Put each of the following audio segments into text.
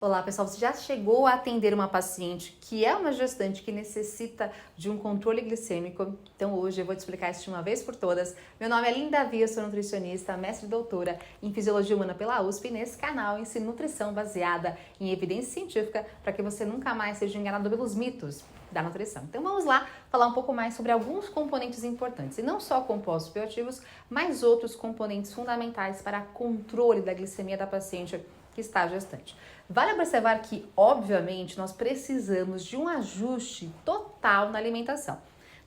Olá pessoal, você já chegou a atender uma paciente que é uma gestante que necessita de um controle glicêmico? Então hoje eu vou te explicar isso de uma vez por todas. Meu nome é Linda Via, sou nutricionista, mestre e doutora em Fisiologia Humana pela USP e nesse canal eu ensino nutrição baseada em evidência científica para que você nunca mais seja enganado pelos mitos da nutrição. Então vamos lá falar um pouco mais sobre alguns componentes importantes, e não só compostos bioativos, mas outros componentes fundamentais para controle da glicemia da paciente que está gestante. Vale observar que, obviamente, nós precisamos de um ajuste total na alimentação.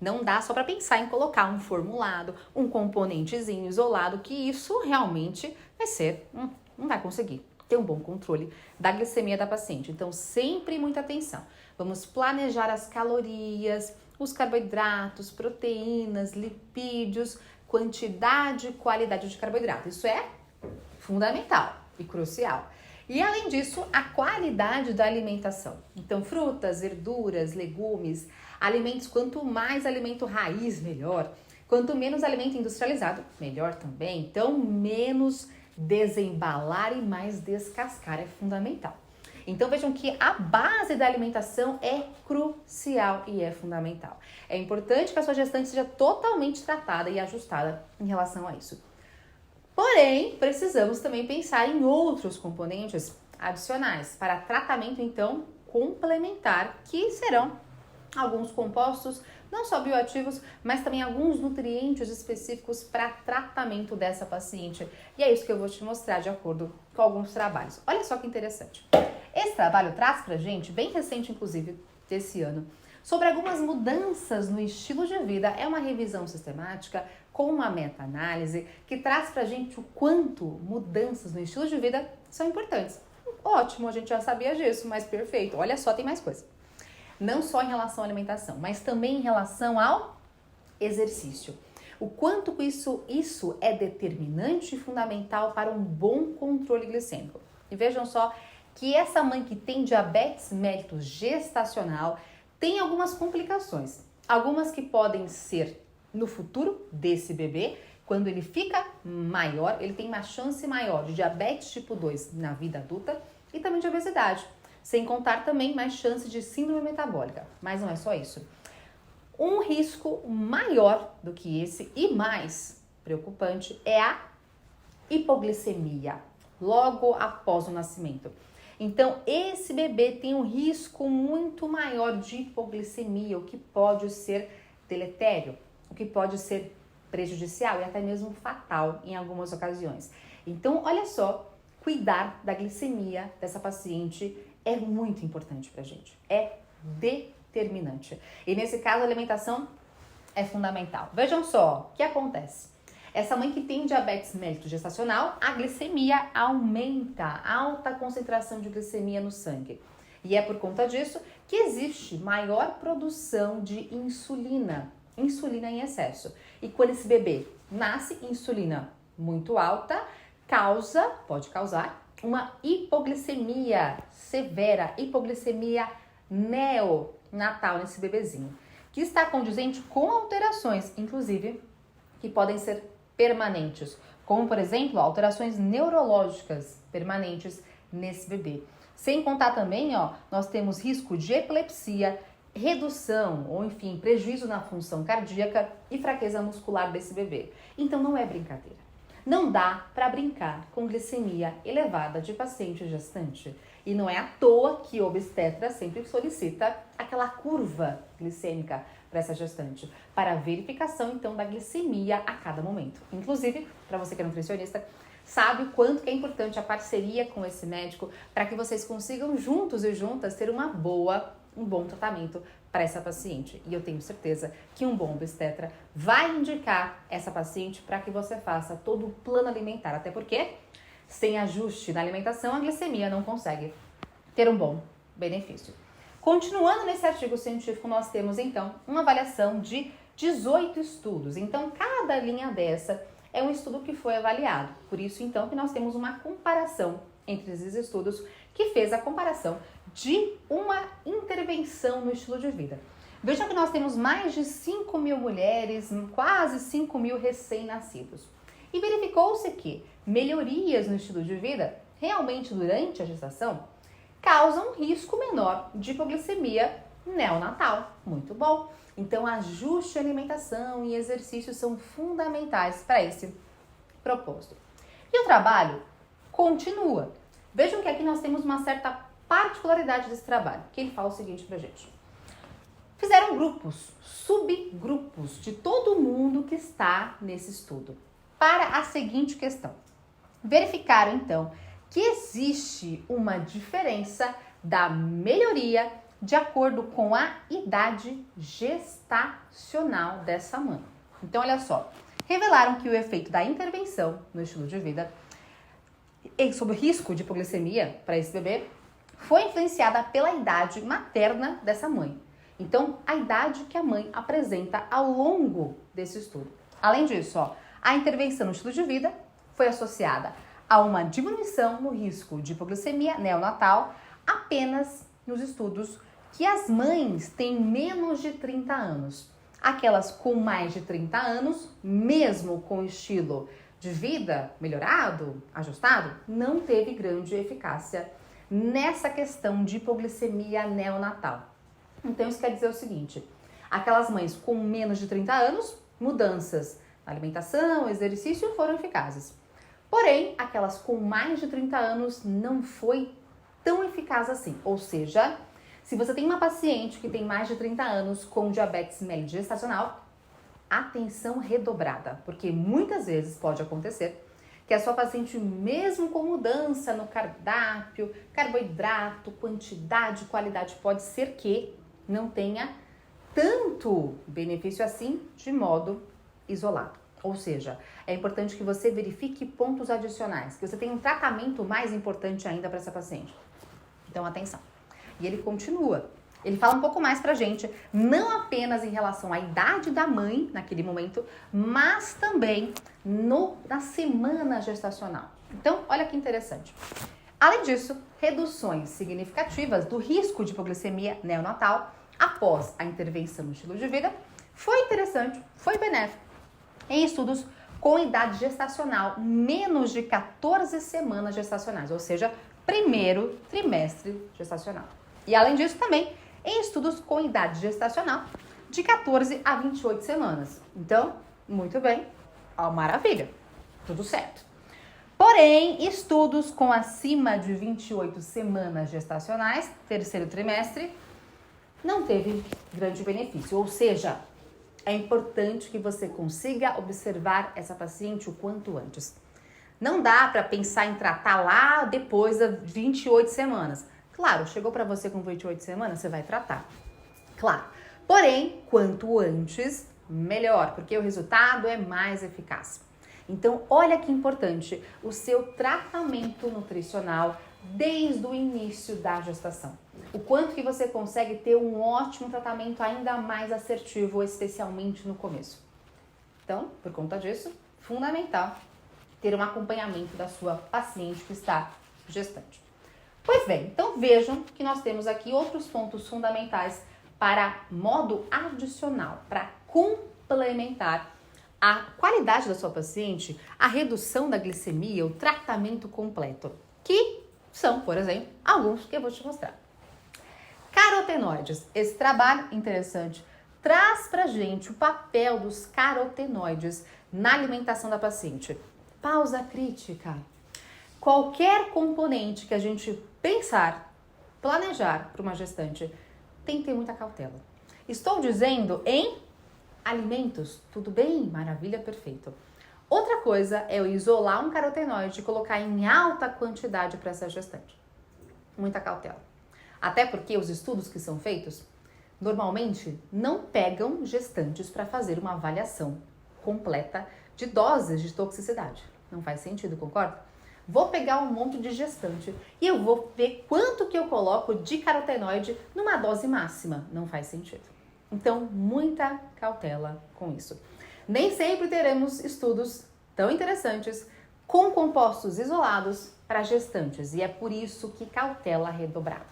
Não dá só para pensar em colocar um formulado, um componentezinho isolado, que isso realmente não vai conseguir ter um bom controle da glicemia da paciente. Então, sempre muita atenção. Vamos planejar as calorias, os carboidratos, proteínas, lipídios, quantidade e qualidade de carboidrato. Isso é fundamental e crucial. E além disso, a qualidade da alimentação. Então, frutas, verduras, legumes, alimentos, quanto mais alimento raiz, melhor. Quanto menos alimento industrializado, melhor também. Então, menos desembalar e mais descascar é fundamental. Então, vejam que a base da alimentação é crucial e é fundamental. É importante que a sua gestante seja totalmente tratada e ajustada em relação a isso. Porém, precisamos também pensar em outros componentes adicionais para tratamento, então, complementar, que serão alguns compostos, não só bioativos, mas também alguns nutrientes específicos para tratamento dessa paciente. E é isso que eu vou te mostrar de acordo com alguns trabalhos. Olha só que interessante. Esse trabalho traz pra gente, bem recente inclusive, desse ano, sobre algumas mudanças no estilo de vida. É uma revisão sistemática com uma meta-análise que traz pra gente o quanto mudanças no estilo de vida são importantes. Ótimo, a gente já sabia disso, mas perfeito. Olha só, tem mais coisa. Não só em relação à alimentação, mas também em relação ao exercício. O quanto isso é determinante e fundamental para um bom controle glicêmico. E vejam só que essa mãe que tem diabetes mellitus gestacional tem algumas complicações. Algumas que podem ser no futuro desse bebê, quando ele fica maior, ele tem uma chance maior de diabetes tipo 2 na vida adulta e também de obesidade. Sem contar também mais chances de síndrome metabólica. Mas não é só isso. Um risco maior do que esse e mais preocupante é a hipoglicemia, logo após o nascimento. Então, esse bebê tem um risco muito maior de hipoglicemia, o que pode ser deletério, o que pode ser prejudicial e até mesmo fatal em algumas ocasiões. Então, olha só, cuidar da glicemia dessa paciente é muito importante pra gente, é determinante. E nesse caso, a alimentação é fundamental. Vejam só o que acontece. Essa mãe que tem diabetes mellitus gestacional, a glicemia aumenta, alta concentração de glicemia no sangue. E é por conta disso que existe maior produção de insulina em excesso. E quando esse bebê nasce, insulina muito alta, pode causar uma hipoglicemia severa, hipoglicemia neonatal nesse bebezinho, que está condizente com alterações, inclusive, que podem ser permanentes, como, por exemplo, alterações neurológicas permanentes nesse bebê. Sem contar também, nós temos risco de epilepsia, redução ou, enfim, prejuízo na função cardíaca e fraqueza muscular desse bebê. Então, não é brincadeira. Não dá para brincar com glicemia elevada de paciente gestante. E não é à toa que o obstetra sempre solicita aquela curva glicêmica para essa gestante, para verificação, então, da glicemia a cada momento. Inclusive, para você que é nutricionista, sabe o quanto que é importante a parceria com esse médico para que vocês consigam juntos e juntas ter um bom tratamento para essa paciente. E eu tenho certeza que um bom obstetra vai indicar essa paciente para que você faça todo o plano alimentar, até porque sem ajuste na alimentação, a glicemia não consegue ter um bom benefício. Continuando nesse artigo científico, nós temos então uma avaliação de 18 estudos. Então, cada linha dessa é um estudo que foi avaliado. Por isso, então, que nós temos uma comparação entre esses estudos que fez a comparação de uma intervenção no estilo de vida. Vejam que nós temos mais de 5 mil mulheres, quase 5 mil recém-nascidos. E verificou-se que melhorias no estilo de vida realmente durante a gestação causam risco menor de hipoglicemia neonatal. Muito bom! Então, ajuste de alimentação e exercícios são fundamentais para esse propósito. E o trabalho continua. Vejam que aqui nós temos uma certa particularidade desse trabalho, que ele fala o seguinte pra gente. Fizeram grupos, subgrupos de todo mundo que está nesse estudo para a seguinte questão. Verificaram, então, que existe uma diferença da melhoria de acordo com a idade gestacional dessa mãe. Então, olha só, revelaram que o efeito da intervenção no estilo de vida sobre o risco de hipoglicemia para esse bebê foi influenciada pela idade materna dessa mãe. Então, a idade que a mãe apresenta ao longo desse estudo. Além disso, a intervenção no estilo de vida foi associada a uma diminuição no risco de hipoglicemia neonatal apenas nos estudos que as mães têm menos de 30 anos. Aquelas com mais de 30 anos, mesmo com estilo de vida melhorado, ajustado, não teve grande eficácia nessa questão de hipoglicemia neonatal. Então, isso quer dizer o seguinte, aquelas mães com menos de 30 anos, mudanças na alimentação, exercício foram eficazes. Porém, aquelas com mais de 30 anos não foi tão eficaz assim. Ou seja, se você tem uma paciente que tem mais de 30 anos com diabetes mellitus gestacional, atenção redobrada, porque muitas vezes pode acontecer que a sua paciente, mesmo com mudança no cardápio, carboidrato, quantidade, qualidade, pode ser que não tenha tanto benefício assim de modo isolado. Ou seja, é importante que você verifique pontos adicionais, que você tenha um tratamento mais importante ainda para essa paciente. Então, atenção. E ele continua. Ele fala um pouco mais pra gente, não apenas em relação à idade da mãe naquele momento, mas também na semana gestacional. Então, olha que interessante. Além disso, reduções significativas do risco de hipoglicemia neonatal após a intervenção no estilo de vida foi interessante, foi benéfico em estudos com idade gestacional menos de 14 semanas gestacionais, ou seja, primeiro trimestre gestacional. E além disso também em estudos com idade gestacional de 14 a 28 semanas. Então, muito bem, maravilha, tudo certo. Porém, estudos com acima de 28 semanas gestacionais, terceiro trimestre, não teve grande benefício. Ou seja, é importante que você consiga observar essa paciente o quanto antes. Não dá para pensar em tratar lá depois das 28 semanas. Claro, chegou para você com 28 semanas, você vai tratar. Claro. Porém, quanto antes, melhor, porque o resultado é mais eficaz. Então, olha que importante o seu tratamento nutricional desde o início da gestação. O quanto que você consegue ter um ótimo tratamento ainda mais assertivo, especialmente no começo. Então, por conta disso, fundamental ter um acompanhamento da sua paciente que está gestante. Pois bem, então vejam que nós temos aqui outros pontos fundamentais para modo adicional, para complementar a qualidade da sua paciente, a redução da glicemia, o tratamento completo, que são, por exemplo, alguns que eu vou te mostrar. Carotenoides, esse trabalho interessante traz pra gente o papel dos carotenoides na alimentação da paciente. Pausa crítica. Qualquer componente que a gente pensar, planejar para uma gestante, tem que ter muita cautela. Estou dizendo em alimentos, tudo bem? Maravilha, perfeito. Outra coisa é eu isolar um carotenoide e colocar em alta quantidade para essa gestante. Muita cautela. Até porque os estudos que são feitos, normalmente não pegam gestantes para fazer uma avaliação completa de doses de toxicidade. Não faz sentido, concorda? Vou pegar um monte de gestante e eu vou ver quanto que eu coloco de carotenoide numa dose máxima. Não faz sentido. Então, muita cautela com isso. Nem sempre teremos estudos tão interessantes com compostos isolados para gestantes e é por isso que cautela redobrada.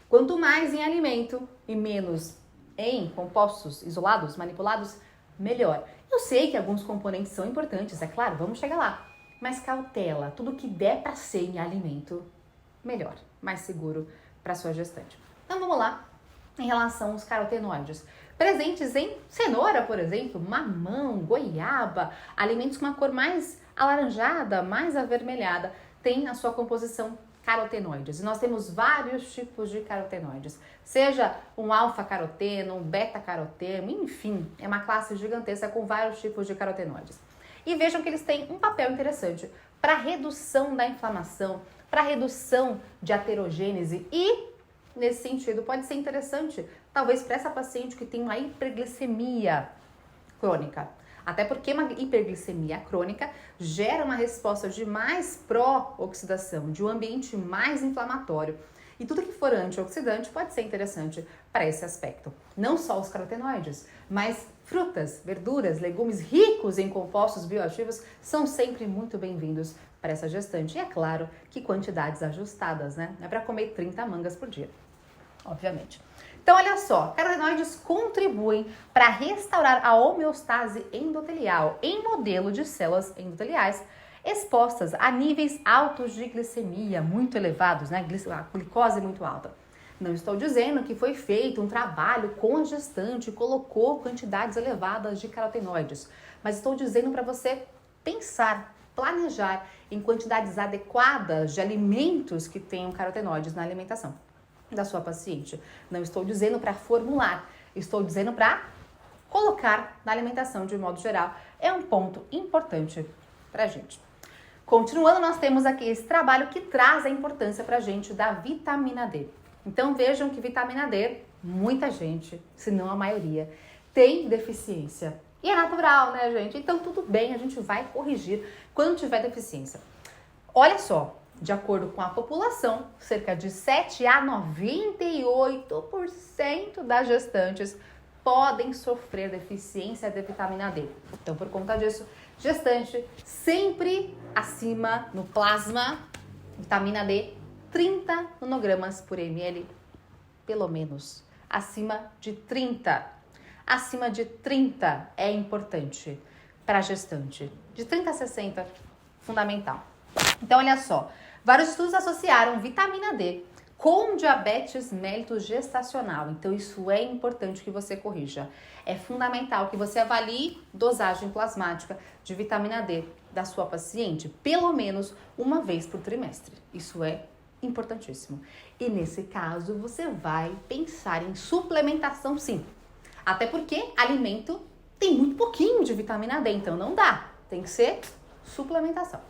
Quanto mais em alimento e menos em compostos isolados, manipulados, melhor. Eu sei que alguns componentes são importantes, é claro, vamos chegar lá. Mas cautela, tudo que der para ser em alimento, melhor, mais seguro para sua gestante. Então vamos lá, em relação aos carotenoides. Presentes em cenoura, por exemplo, mamão, goiaba, alimentos com uma cor mais alaranjada, mais avermelhada, tem a sua composição carotenoides. E nós temos vários tipos de carotenoides, seja um alfa-caroteno, um beta-caroteno, enfim, é uma classe gigantesca com vários tipos de carotenoides. E vejam que eles têm um papel interessante para redução da inflamação, para redução de aterogênese e, nesse sentido, pode ser interessante, talvez para essa paciente que tem uma hiperglicemia crônica. Até porque uma hiperglicemia crônica gera uma resposta de mais pró-oxidação, de um ambiente mais inflamatório. E tudo que for antioxidante pode ser interessante para esse aspecto. Não só os carotenoides, mas frutas, verduras, legumes ricos em compostos bioativos são sempre muito bem-vindos para essa gestante. E é claro que quantidades ajustadas, né? Não é para comer 30 mangas por dia, obviamente. Então, olha só, carotenoides contribuem para restaurar a homeostase endotelial em modelo de células endoteliais expostas a níveis altos de glicemia, muito elevados, né? A glicose muito alta. Não estou dizendo que foi feito um trabalho com a gestante e colocou quantidades elevadas de carotenoides, mas estou dizendo para você pensar, planejar em quantidades adequadas de alimentos que tenham carotenoides na alimentação da sua paciente. Não estou dizendo para formular, estou dizendo para colocar na alimentação de modo geral. É um ponto importante para a gente. Continuando, nós temos aqui esse trabalho que traz a importância para a gente da vitamina D. Então vejam que vitamina D, muita gente, se não a maioria, tem deficiência. E é natural, né, gente? Então tudo bem, a gente vai corrigir quando tiver deficiência. Olha só, de acordo com a população, cerca de 7 a 98% das gestantes podem sofrer deficiência de vitamina D. Então, por conta disso, gestante sempre acima no plasma, vitamina D, 30 nanogramas por ml, pelo menos. Acima de 30. Acima de 30 é importante para a gestante. De 30 a 60, fundamental. Então, olha só. Vários estudos associaram vitamina D com diabetes mellitus gestacional. Então, isso é importante que você corrija. É fundamental que você avalie dosagem plasmática de vitamina D da sua paciente, pelo menos uma vez por trimestre. Isso é importantíssimo. E nesse caso, você vai pensar em suplementação, sim. Até porque alimento tem muito pouquinho de vitamina D, então não dá. Tem que ser suplementação.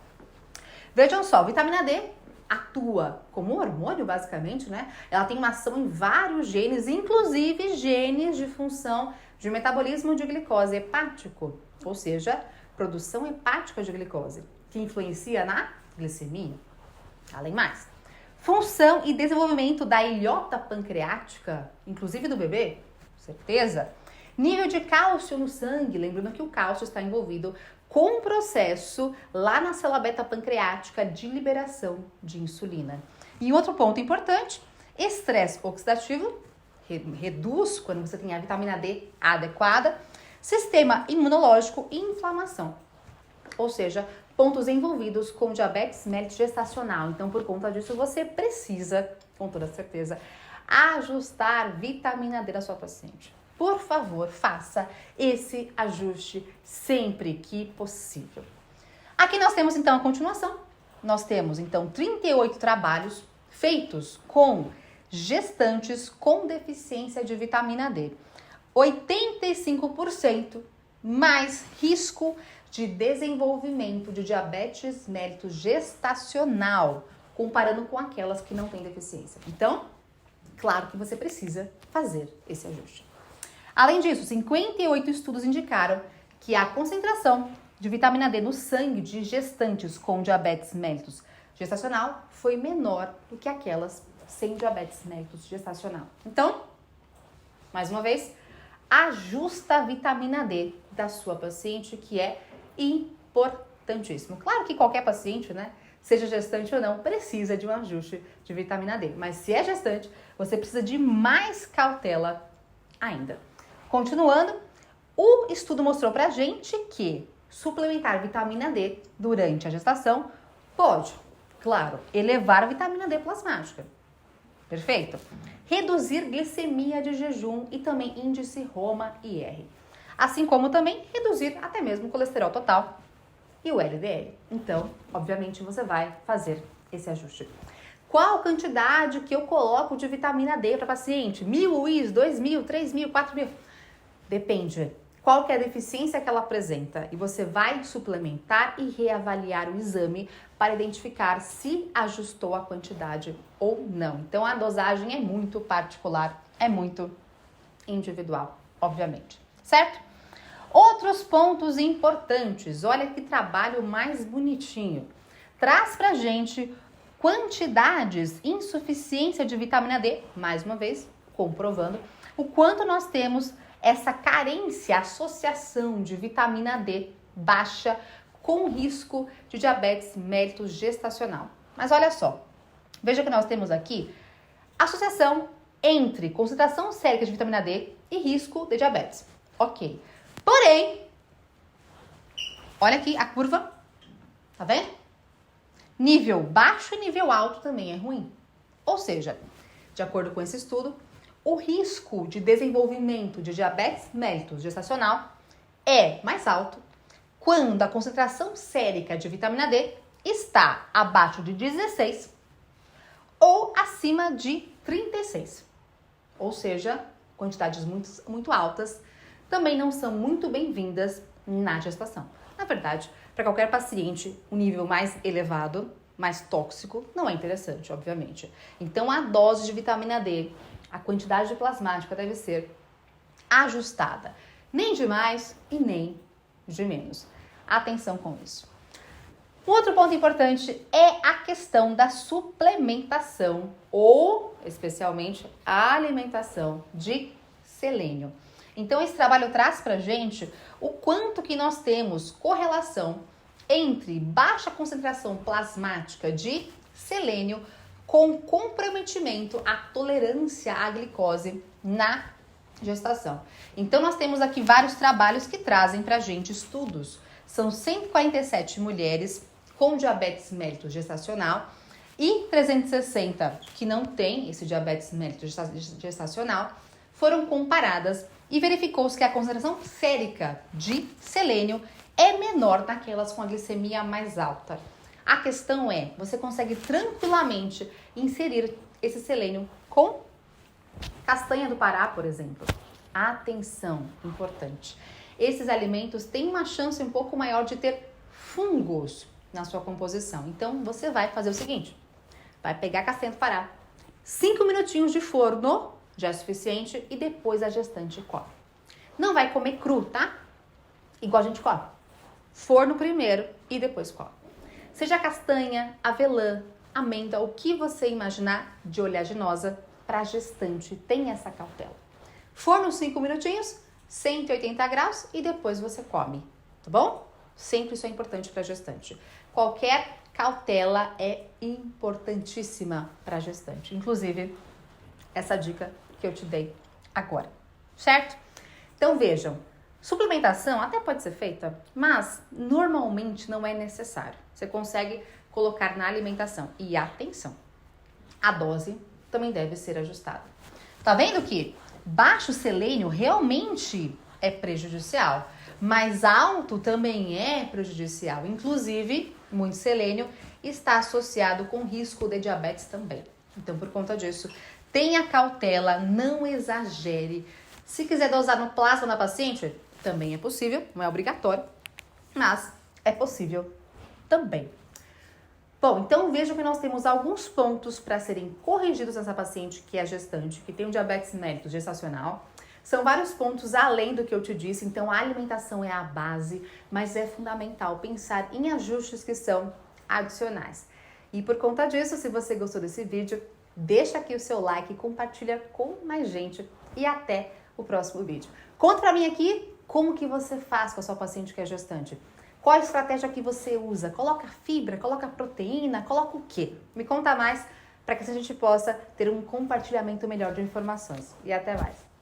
Vejam só, vitamina D atua como um hormônio, basicamente, né? Ela tem uma ação em vários genes, inclusive genes de função de metabolismo de glicose hepático, ou seja, produção hepática de glicose, que influencia na glicemia. Além mais, função e desenvolvimento da ilhota pancreática, inclusive do bebê, certeza. Nível de cálcio no sangue, lembrando que o cálcio está envolvido com um processo lá na célula beta pancreática de liberação de insulina. E outro ponto importante, estresse oxidativo, reduz quando você tem a vitamina D adequada, sistema imunológico e inflamação. Ou seja, pontos envolvidos com diabetes mellitus gestacional. Então, por conta disso, você precisa, com toda certeza, ajustar vitamina D da sua paciente. Por favor, faça esse ajuste sempre que possível. Aqui nós temos então a continuação. Nós temos então 38 trabalhos feitos com gestantes com deficiência de vitamina D. 85% mais risco de desenvolvimento de diabetes mellitus gestacional, comparando com aquelas que não têm deficiência. Então, claro que você precisa fazer esse ajuste. Além disso, 58 estudos indicaram que a concentração de vitamina D no sangue de gestantes com diabetes mellitus gestacional foi menor do que aquelas sem diabetes mellitus gestacional. Então, mais uma vez, ajusta a vitamina D da sua paciente, que é importantíssimo. Claro que qualquer paciente, né, seja gestante ou não, precisa de um ajuste de vitamina D. Mas se é gestante, você precisa de mais cautela ainda. Continuando, o estudo mostrou pra gente que suplementar vitamina D durante a gestação pode Claro, elevar a vitamina D plasmática. Perfeito? Reduzir glicemia de jejum e também índice Roma-IR. Assim como também reduzir até mesmo o colesterol total e o LDL. Então, obviamente, você vai fazer esse ajuste. Qual quantidade que eu coloco de vitamina D para paciente? 1.000 UIs, 2.000, 3.000, 4.000? Depende. Qual que é a deficiência que ela apresenta? E você vai suplementar e reavaliar o exame para identificar se ajustou a quantidade ou não. Então, a dosagem é muito particular, é muito individual, obviamente. Certo? Outros pontos importantes. Olha que trabalho mais bonitinho. Traz pra gente quantidades, insuficiência de vitamina D, mais uma vez, comprovando o quanto nós temos essa carência, associação de vitamina D baixa com risco de diabetes mellitus gestacional. Mas olha só, veja que nós temos aqui associação entre concentração sérica de vitamina D e risco de diabetes. Ok. Porém, olha aqui a curva, tá vendo? Nível baixo e nível alto também é ruim. Ou seja, de acordo com esse estudo, o risco de desenvolvimento de diabetes mellitus gestacional é mais alto quando a concentração sérica de vitamina D está abaixo de 16 ou acima de 36. Ou seja, quantidades muito altas também não são muito bem-vindas na gestação. Na verdade, para qualquer paciente, o nível mais elevado, mais tóxico, não é interessante, obviamente. Então, a dose de vitamina D, a quantidade de plasmática deve ser ajustada. Nem de mais e nem de menos. Atenção com isso. Outro ponto importante é a questão da suplementação ou, especialmente, a alimentação de selênio. Então, esse trabalho traz pra gente o quanto que nós temos correlação entre baixa concentração plasmática de selênio com comprometimento à tolerância à glicose na gestação. Então, nós temos aqui vários trabalhos que trazem pra gente estudos. São 147 mulheres com diabetes mellitus gestacional e 360 que não têm esse diabetes mellitus gestacional foram comparadas e verificou-se que a concentração sérica de selênio é menor naquelas com a glicemia mais alta. A questão é, você consegue tranquilamente inserir esse selênio com castanha do Pará, por exemplo. Atenção, importante. Esses alimentos têm uma chance um pouco maior de ter fungos na sua composição. Então, você vai fazer o seguinte, vai pegar a castanha do Pará, 5 minutinhos de forno, já é suficiente, e depois a gestante come. Não vai comer cru, tá? Igual a gente come. Forno primeiro e depois come. Seja castanha, avelã, amêndoa, o que você imaginar de oleaginosa para gestante, tem essa cautela. Forno 5 minutinhos, 180 graus e depois você come, tá bom? Sempre isso é importante para gestante. Qualquer cautela é importantíssima para gestante. Inclusive, essa dica que eu te dei agora, certo? Então vejam, suplementação até pode ser feita, mas normalmente não é necessário. Você consegue colocar na alimentação. E atenção, a dose também deve ser ajustada. Tá vendo que baixo selênio realmente é prejudicial, mas alto também é prejudicial. Inclusive, muito selênio está associado com risco de diabetes também. Então, por conta disso, tenha cautela, não exagere. Se quiser dosar no plasma na paciente, também é possível, não é obrigatório, mas é possível também. Bom, então vejam que nós temos alguns pontos para serem corrigidos nessa paciente que é gestante, que tem um diabetes mellitus gestacional. São vários pontos além do que eu te disse, então a alimentação é a base, mas é fundamental pensar em ajustes que são adicionais. E por conta disso, se você gostou desse vídeo, deixa aqui o seu like, compartilha com mais gente e até o próximo vídeo. Conta pra mim aqui como que você faz com a sua paciente que é gestante. Qual a estratégia que você usa? Coloca fibra, coloca proteína, coloca o quê? Me conta mais para que a gente possa ter um compartilhamento melhor de informações. E até mais.